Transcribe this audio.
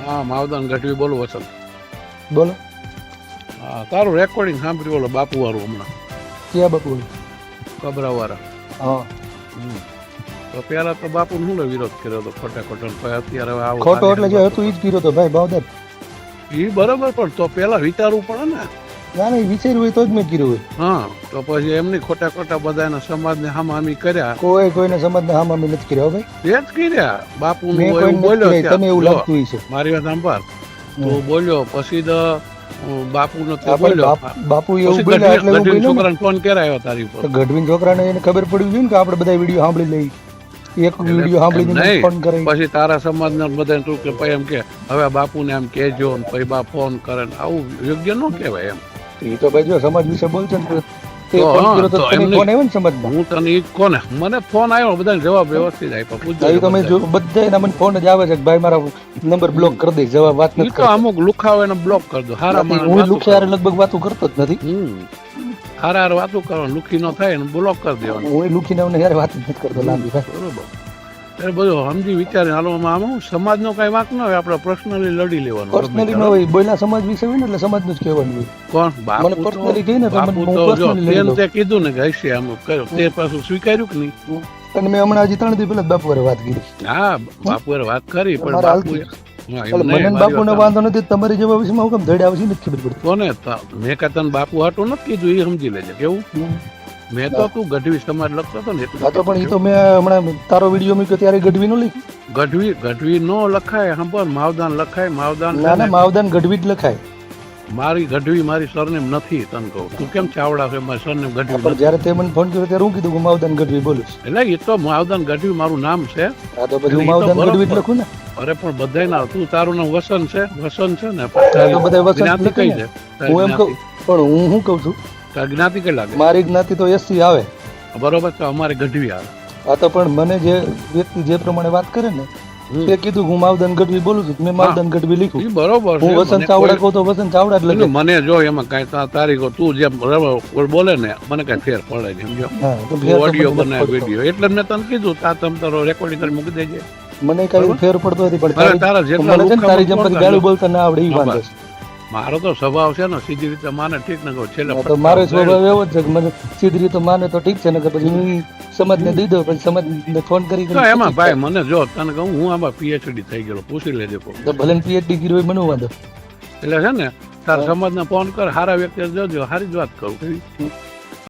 હા માવદાન ગઢવી બોલું વસંત. બોલો. હા તારું રેકોર્ડિંગ સાંભળ્યું ઓલો બાપુ વાળું હમણાં ક્યાં બાપુ? કબરાવાળા. હા તો પેલા તો બાપુ શું વિરોધ કર્યો હતો ખોટા ખોટા, અત્યારે હવે આવો ખોટો એટલે જે હતું એ જ કર્યો તો ભાઈ બાવદર. એ બરોબર, પણ તો પેલા વિચારવું પડે ને. ના ના, વિચાર્યું હોય તો જ મેં કર્યું હોય. હા તો પછી એમની ખોટા ખોટા બધાના સમાજને હામામી કર્યા. કોઈને સમાજને હામામી નથી કર્યા હો ભાઈ. એ જ કર્યા બાપુ મેં નું કોઈને બોલ્યો નથી કર્યા, તને એવું જો, લાગતું હશે. મારી વાત સાંભળ. તો બોલ્યો પછી તો બાપુ નો આપણે બોલ્યો બાપુ એવું બોલ્યા એટલે હું બોલ્યો ને. છોકરાને ફોન કરાયો તારી ઉપર. તો ગઢવીન છોકરાને એને ખબર પડવી જોઈએ ને કે આપણે બધા વિડીયો સાંભળી લઈ. એક વિડીયો સાંભળીને નહીં, ફોન કરે. પછી તારા સમાજના બધા તું કે ભાઈ એમ કે હવે બાપુને એમ કહેજો ને પછી બા ફોન કરે ને, આવું યોગ્ય ન કહેવાય એમ. એ તો ભાઈ જો સમાજ વિશે બોલશે ને તે તો ફોન કર્યો તો તો તને એમને- ફોન આવ્યો ને સમાજમાં. હું તને ઈ જ કોને મને ફોન આવ્યો, બધાને જવાબ વ્યવસ્થિત આપ્યો. પૂછજો તો તમે જો બધા એના મને ફોન જ આવે છે કે ભાઈ મારા નંબર બ્લોક કરી દે, જવાબ વાત ઈ નથી તો કરતો. અમુક લુખાવે ને બ્લોક કરી દો. હારા માણસ હું વાતું લુખે હારે લગભગ વાતો કરતો જ નથી. હારા હારે વાતું કરવાનું, લુખી ન થાય ને બ્લોક કરી દેવાનું. હું લુખીને અમને યાર વાત જ નથી કરતો લાંબી ભાઈ. બરોબર. ત્યારે બધું સમજી વિચારી હાલો. આમાં સમાજનો કઈ વાંક ન હોય, આપણે પર્સનલી લડી લેવાનું. પર્સનલી ન હોય, બોયલા સમાજ વિશે હોય ને એટલે સમાજનું જ કહેવાનું હોય. કોણ મને બાપુ તો- પર્સનલી કહી ને તો બાપુ હું તો જો પર્સનલી લઈ લઉં. તે કીધું ને કે હશે આમ કર્યો, તે પાછું સ્વીકાર્યું કે નહીં? અને મેં હમણાં હજી 3 દી પહેલા જ બાપુ હારે વાત કરી. હા બાપુ વાત કરી, પણ મારે બાપુ એટલે મને ને બાપુને વાંધો નથી, તમારી જેવા વિષયમાં હું કેમ ધડે આવશે નથી ખબર પડતી. કોને મેં કઈ તને બાપુ હાટું નથી કીધું, એ સમજી લેજે. કેવું મેં તો તું ગઢવી સમાજ લખતો હતો ને એટલે. હા તો પણ એ તો મેં હમણાં તારો વિડીયો મૂક્યો ત્યારે ગઢવી નો લઈ. ગઢવી નો લખાય, સાંભળ, માવદાન લખાય. માવદાન ના ના, માવદાન ગઢવી જ લખાય. મારી ગઢવી મારી સરનેમ નથી. તને કહું તું કેમ ચાવડા છે, મારી સરનેમ ગઢવી પણ નથી. જ્યારે તે મને ફોન કર્યો ત્યારે હું કીધું કે માવદાન ગઢવી બોલું છું. એટલે એ તો માવદાન ગઢવી મારું નામ છે. હા તો પછી હું એટલે ઈ તો માવદાન બરોબર. ગઢવી જ લખું ને. અરે પણ બધાય ના, તું તારું નામ વસન છે, વસન છે ને. તો બધા વસંત જ્ઞાતિ લખે કઈ ને. છે? હું એમ કહું, પણ હું શું કહું છું, તારી જ્ઞાતિ કઈ લાગે? મારી જ્ઞાતિ તો એસસી આવે. બરોબર, તો અમારે ગઢવી આવે. હા તો પણ મને જે વ્યક્તિ જે પ્રમાણે વાત કરે ને તે કીધું હું માવદાન ગઢવી બોલું છું, મેં માવદાન ગઢવી લખ્યું. ઈ બરોબર છે. હું વસંત મને ચાવડા કોઈ- કહું તો વસંત ચાવડા જ લખે. મને જો એમાં કઈ તારીખો તું જેમ બરાબર બોલે ને મને કઈ ફેર પડે નહીં, સમજો. હા તો તું ફેર તો ઓડિયો મને બનાવે, નથી પડતો. વિડીયો, એટલે મેં તને કીધું તા તમ તારો રેકોર્ડિંગ કરી મૂકી દેજે. મને કઈ ફેર પડતો નથી, પણ અરે તારા જેટલા મને છે ને તારી જેમ લુખ્ખા પછી ગાળું બોલતા ના આવડે એ હા, વાંધો છે. મારો તો સ્વભાવ છે ને સીધી રીતે માને ઠીક ને કહું છેલ્લે હા, તો મારો સ્વભાવ એવો જ છે કે મને સીધી રીતે માને તો ઠીક છે, ને પછી હું સમાજને દઈ દઉં, પછી સમાજને ફોન કરી તો એમાં ભાઈ મને જો તને કહું હું આમાં પીએચડી થઈ ગયેલો, પૂછી લેજે કોઈ. તો ભલે પીએચડી કર્યું હોય મને વાંધો. એટલે છે ને તારા સમાજને ફોન કર, સારા વ્યક્તિ જોજો, સારી જ વાત કરું.